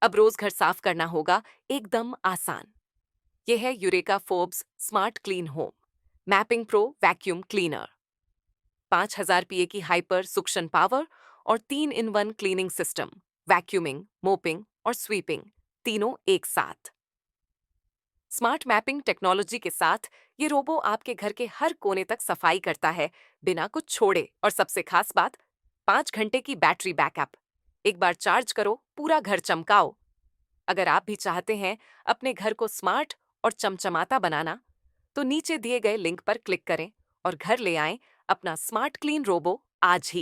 अब रोज घर साफ करना होगा एकदम आसान। यह है eureka Forbes smart clean home mapping pro vacuum cleaner. 5000 PA की हाइपर सुक्शन पावर और 3 in 1 cleaning system, vacuuming, mopping और स्वीपिंग, तीनों एक साथ। स्मार्ट मैपिंग टेक्नोलॉजी के साथ ये रोबो आपके घर के हर कोने तक सफाई करता है, बिना कुछ छोड़े। और सबसे खास बात, 5 घंटे की बैटरी बैकअप। एक बार चार्ज करो, पूरा घर चमकाओ। अगर आप भी चाहते हैं अपने घर को स्मार्ट और चमचमाता बनाना, तो नीचे दिए गए लिंक पर क्लिक करें और घर ले आएं अपना स्मार्ट क्लीन रोबो आज ही।